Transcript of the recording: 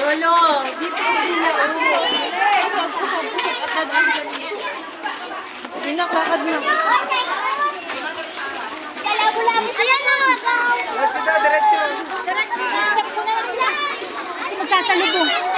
Lolo, dito sila. Pinakakad na. Ayan na! Diretso. Diretso. Step ko na lang sila. Kasi magsasalubong.